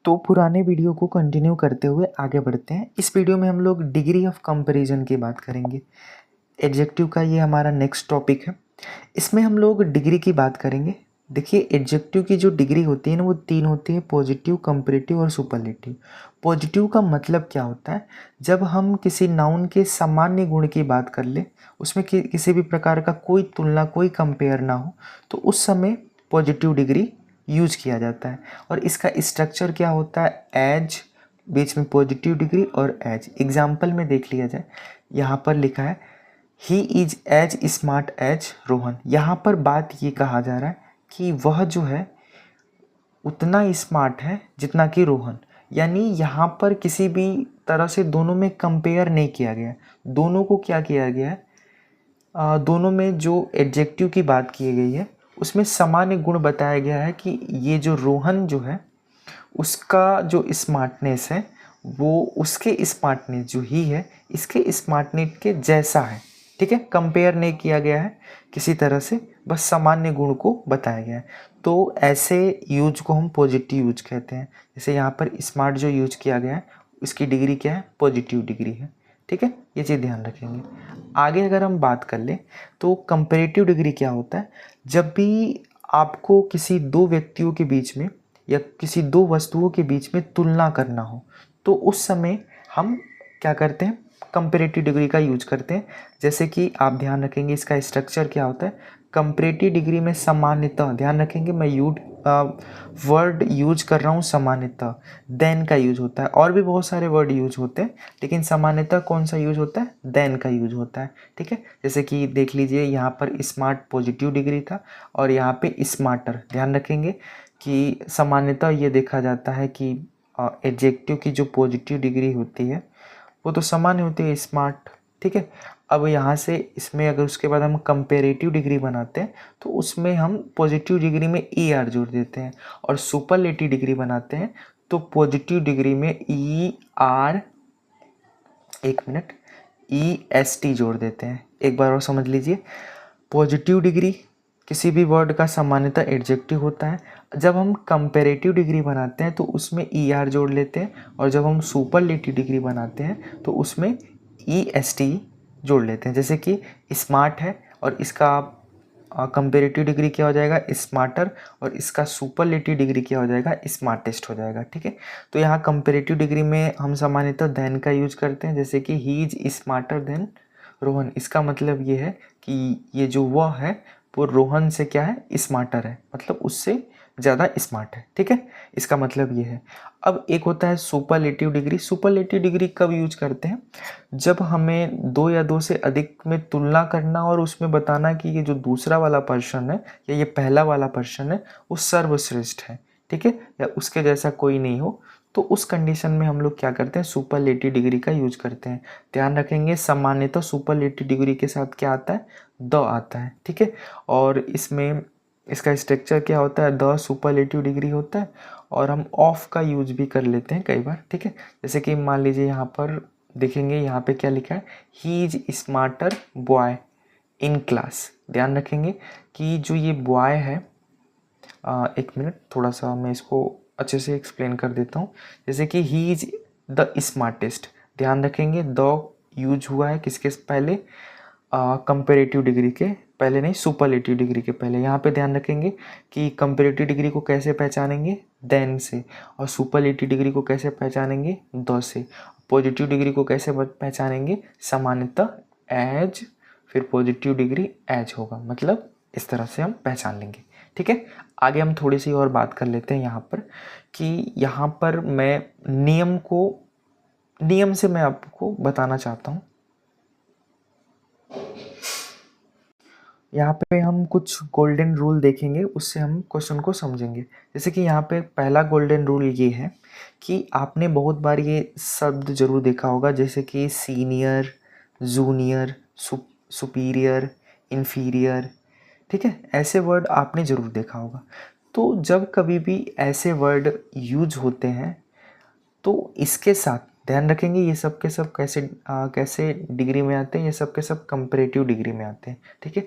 तो पुराने वीडियो को कंटिन्यू करते हुए आगे बढ़ते हैं। इस वीडियो में हम लोग डिग्री ऑफ कंपैरिजन की बात करेंगे। एडजेक्टिव का ये हमारा नेक्स्ट टॉपिक है। इसमें हम लोग डिग्री की बात करेंगे। देखिए, एडजेक्टिव की जो डिग्री होती है ना, वो 3 होती है: पॉजिटिव, कंपैरेटिव और सुपरलेटिव। पॉजिटिव का मतलब क्या होता है? जब हम किसी नाउन के सामान्य गुण की बात कर ले, उसमें किसी भी प्रकार का कोई तुलना, कोई कंपेयर ना हो, तो उस समय पॉजिटिव डिग्री यूज किया जाता है। और इसका स्ट्रक्चर क्या होता है? एज, बीच में पॉजिटिव डिग्री और एज। एग्जाम्पल में देख लिया जाए, यहाँ पर लिखा है he is as smart as Rohan. यहाँ पर बात ये कहा जा रहा है कि वह जो है उतना स्मार्ट है जितना कि रोहन। यानी यहाँ पर किसी भी तरह से दोनों में कंपेयर नहीं किया गया। दोनों को क्या किया गया है? दोनों में जो एडजेक्टिव की बात की गई है उसमें सामान्य गुण बताया गया है कि ये जो रोहन जो है उसका जो स्मार्टनेस है वो उसके स्मार्टनेस जो ही है इसके स्मार्टनेस के जैसा है। ठीक है, कंपेयर नहीं किया गया है किसी तरह से, बस सामान्य गुण को बताया गया है। तो ऐसे यूज को हम पॉजिटिव यूज कहते हैं। जैसे यहाँ पर स्मार्ट जो यूज किया गया है उसकी डिग्री क्या है? पॉजिटिव डिग्री है। ठीक है, ये चीज़ ध्यान रखेंगे। आगे अगर हम बात कर लें तो कंपैरेटिव डिग्री क्या होता है? जब भी आपको किसी दो व्यक्तियों के बीच में या किसी दो वस्तुओं के बीच में तुलना करना हो, तो उस समय हम क्या करते हैं? कंपैरेटिव डिग्री का यूज करते हैं। जैसे कि आप ध्यान रखेंगे इसका स्ट्रक्चर क्या होता है। कंपैरेटिव डिग्री में सामान्यतः, ध्यान रखेंगे मैं वर्ड यूज कर रहा हूँ सामान्यतः, देन का यूज होता है। और भी बहुत सारे वर्ड यूज होते हैं, लेकिन सामान्यतः कौन सा यूज होता है? देन का यूज होता है। ठीक है, जैसे कि देख लीजिए यहाँ पर स्मार्ट पॉजिटिव डिग्री था और यहाँ पे स्मार्टर। ध्यान रखेंगे कि सामान्यतः ये देखा जाता है कि एडजेक्टिव की जो पॉजिटिव डिग्री होती है वो तो सामान्य होती है, स्मार्ट। ठीक है, अब यहाँ से इसमें अगर उसके बाद हम कंपैरेटिव डिग्री बनाते हैं तो उसमें हम पॉजिटिव डिग्री में ई आर जोड़ देते हैं, और सुपरलेटिव डिग्री बनाते हैं तो पॉजिटिव डिग्री में ई आर, एक मिनट, ई एस टी जोड़ देते हैं। एक बार और समझ लीजिए, पॉजिटिव डिग्री किसी भी वर्ड का सामान्यतः एडजेक्टिव होता है। जब हम कंपैरेटिव डिग्री बनाते हैं तो उसमें ई आर जोड़ लेते हैं, और जब हम सुपरलेटिव डिग्री बनाते हैं तो उसमें ई एस टी जोड़ लेते हैं। जैसे कि स्मार्ट है और इसका कंपैरेटिव डिग्री क्या हो जाएगा? स्मार्टर, और इसका सुपरलेटिव डिग्री क्या हो जाएगा? स्मार्टेस्ट हो जाएगा। ठीक है, तो यहाँ कंपैरेटिव डिग्री में हम सामान्यतः देन का यूज करते हैं। जैसे कि he is smarter than Rohan. इसका मतलब ये है कि ये जो वह है वो रोहन से क्या है? स्मार्टर है, मतलब उससे ज़्यादा स्मार्ट है। ठीक है, इसका मतलब ये है। अब एक होता है सुपरलेटिव डिग्री। सुपरलेटिव डिग्री कब यूज करते हैं? जब हमें दो या दो से अधिक में तुलना करना और उसमें बताना कि ये जो दूसरा वाला पर्सन है या ये पहला वाला पर्सन है वो सर्वश्रेष्ठ है। ठीक है, या उसके जैसा कोई नहीं हो, तो उस कंडीशन में हम लोग क्या करते हैं? सुपरलेटिव डिग्री का यूज करते हैं। ध्यान रखेंगे सामान्यतः सुपरलेटिव डिग्री के साथ क्या आता है? द आता है। ठीक है, और इसमें इसका स्ट्रक्चर क्या होता है? द सुपरलेटिव डिग्री होता है, और हम ऑफ का यूज भी कर लेते हैं कई बार। ठीक है, जैसे कि मान लीजिए यहाँ पर देखेंगे, यहाँ पे क्या लिखा है? He is smarter boy in class. ध्यान रखेंगे कि जो ये बॉय है, एक मिनट, थोड़ा सा मैं इसको अच्छे से एक्सप्लेन कर देता हूँ। जैसे कि ही इज द स्मार्टेस्ट, ध्यान रखेंगे द यूज हुआ है किसके पहले? कंपैरेटिव डिग्री के पहले नहीं, सुपरलेटिव डिग्री के पहले। यहाँ पे ध्यान रखेंगे कि कंपैरेटिव डिग्री को कैसे पहचानेंगे? देन से। और सुपरलेटिव डिग्री को कैसे पहचानेंगे? द से। पॉजिटिव डिग्री को कैसे पहचानेंगे? सामान्यतः एज, फिर पॉजिटिव डिग्री एज होगा, मतलब इस तरह से हम पहचान लेंगे। ठीक है, आगे हम थोड़ी सी और बात कर लेते हैं यहाँ पर, कि यहाँ पर मैं नियम से मैं आपको बताना चाहता हूँ। यहाँ पे हम कुछ गोल्डन रूल देखेंगे, उससे हम क्वेश्चन को समझेंगे। जैसे कि यहाँ पे पहला गोल्डन रूल ये है कि आपने बहुत बार ये शब्द जरूर देखा होगा, जैसे कि सीनियर, जूनियर, सुपीरियर, इन्फीरियर। ठीक है, ऐसे वर्ड आपने ज़रूर देखा होगा। तो जब कभी भी ऐसे वर्ड यूज होते हैं तो इसके साथ ध्यान रखेंगे ये सब के सब कैसे डिग्री में आते हैं? ये सब के सब कंपैरेटिव डिग्री में आते हैं। ठीक है,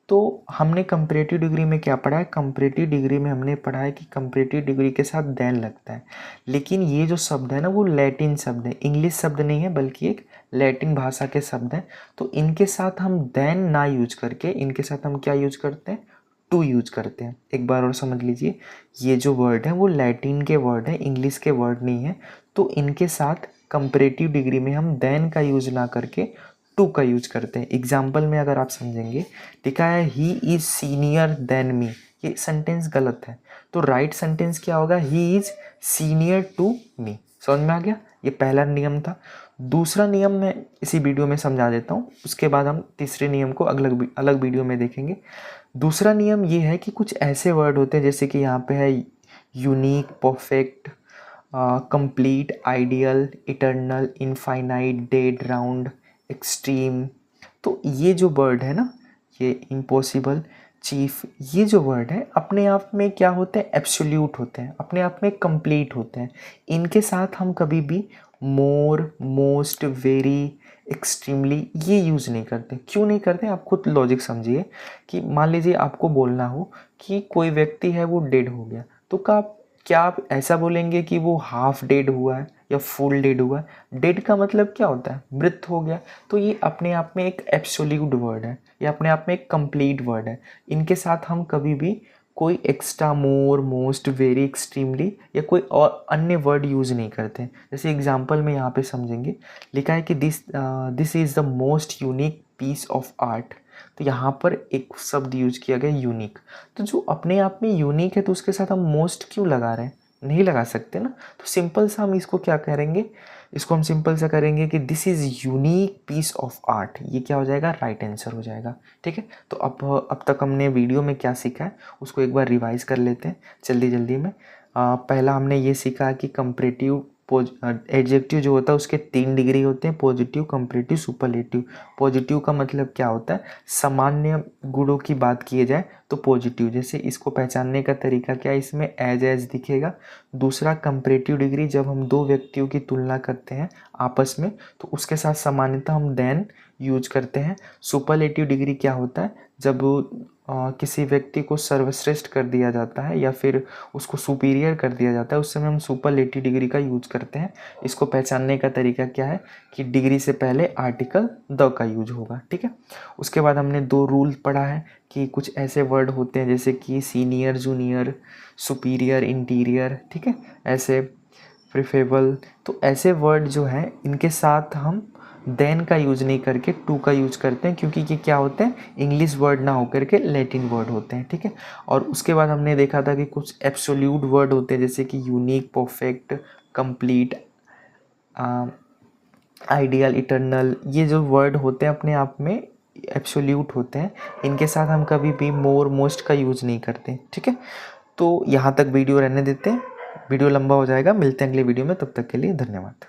तो हमने कंपैरेटिव डिग्री में क्या पढ़ा है, कंपैरेटिव डिग्री में हमने पढ़ा है कि कंपैरेटिव डिग्री के साथ देन लगता है। लेकिन ये जो शब्द है ना वो लैटिन शब्द है, इंग्लिश शब्द नहीं है बल्कि एक लैटिन भाषा के शब्द हैं। तो इनके साथ हम देन ना यूज करके इनके साथ हम क्या यूज करते हैं, टू यूज करते हैं। एक बार और समझ लीजिए, ये जो वर्ड है वो लैटिन के वर्ड है, इंग्लिश के वर्ड नहीं है। तो इनके साथ कंपैरेटिव डिग्री में हम देन का यूज ना करके टू का यूज करते हैं। एग्जाम्पल में अगर आप समझेंगे, लिखा है he is senior than me, ये सेंटेंस गलत है। तो राइट सेंटेंस क्या होगा, he is senior to me. समझ में आ गया, ये पहला नियम था। दूसरा नियम मैं इसी वीडियो में समझा देता हूँ, उसके बाद हम तीसरे नियम को अलग वीडियो में देखेंगे। दूसरा नियम ये है कि कुछ ऐसे वर्ड होते हैं जैसे कि यहाँ पे है unique, perfect, complete, ideal, eternal, infinite, dead, round, extreme. तो ये जो वर्ड है ना, ये इम्पॉसिबल, चीफ, ये जो वर्ड है अपने आप में क्या होते हैं, एब्सोल्यूट होते हैं, अपने आप में कंप्लीट होते हैं। इनके साथ हम कभी भी मोर, मोस्ट, वेरी, एक्सट्रीमली ये यूज़ नहीं करते। क्यों नहीं करते, आप खुद लॉजिक समझिए। कि मान लीजिए आपको बोलना हो कि कोई व्यक्ति है वो डेड हो गया, तो क्या आप ऐसा बोलेंगे कि वो हाफ डेड हुआ है या फुल डेड हुआ है। डेड का मतलब क्या होता है, मृत हो गया। तो ये अपने आप में एक एब्सोल्यूट वर्ड है, ये अपने आप में एक कंप्लीट वर्ड है। इनके साथ हम कभी भी कोई एक्स्ट्रा, मोर, मोस्ट, वेरी, एक्सट्रीमली या कोई और अन्य वर्ड यूज़ नहीं करते। जैसे एग्जांपल में यहाँ पे समझेंगे, लिखा है कि this is the most unique piece of art. तो यहाँ पर एक शब्द यूज किया गया यूनिक। तो जो अपने आप में यूनिक है तो उसके साथ हम मोस्ट क्यों लगा रहे हैं, नहीं लगा सकते ना। तो सिंपल सा हम इसको क्या करेंगे, इसको हम सिंपल सा करेंगे कि this is unique piece of art. ये क्या हो जाएगा, राइट आंसर हो जाएगा। ठीक है, तो अब तक हमने वीडियो में क्या सीखा है उसको एक बार रिवाइज कर लेते हैं जल्दी जल्दी में। पहला हमने ये सीखा कि कंपैरेटिव एडजेक्टिव जो होता है उसके 3 डिग्री होते हैं, पॉजिटिव, कंपैरेटिव, सुपरलेटिव। पॉजिटिव का मतलब क्या होता है, सामान्य गुणों की बात किए जाए तो पॉजिटिव। जैसे इसको पहचानने का तरीका क्या है, इसमें एज दिखेगा। दूसरा कंपैरेटिव डिग्री, जब हम दो व्यक्तियों की तुलना करते हैं आपस में तो उसके साथ सामान्यतः हम देन यूज करते हैं। सुपरलेटिव डिग्री क्या होता है, जब किसी व्यक्ति को सर्वश्रेष्ठ कर दिया जाता है या फिर उसको सुपीरियर कर दिया जाता है, उस समय हम सुपरलेटिव डिग्री का यूज करते हैं। इसको पहचानने का तरीका क्या है कि डिग्री से पहले आर्टिकल द का यूज होगा। ठीक है, उसके बाद हमने 2 रूल पढ़ा है कि कुछ ऐसे वर्ड होते हैं जैसे कि सीनियर, जूनियर, सुपीरियर, इंटीरियर। ठीक है, ऐसे प्रिफरेबल। तो ऐसे वर्ड जो हैं इनके साथ हम देन का यूज नहीं करके टू का यूज करते हैं, क्योंकि ये क्या होते हैं, इंग्लिश वर्ड ना होकर के लैटिन वर्ड होते हैं। ठीक है, और उसके बाद हमने देखा था कि कुछ एब्सोल्यूट वर्ड होते हैं जैसे कि unique, perfect, complete, ideal, eternal. ये जो वर्ड होते हैं अपने आप में एब्सोल्यूट होते हैं, इनके साथ हम कभी भी मोर, मोस्ट का यूज नहीं करते। ठीक है, तो यहाँ तक वीडियो रहने देते हैं, वीडियो लंबा हो जाएगा। मिलते हैं अगले वीडियो में, तब तक के लिए धन्यवाद।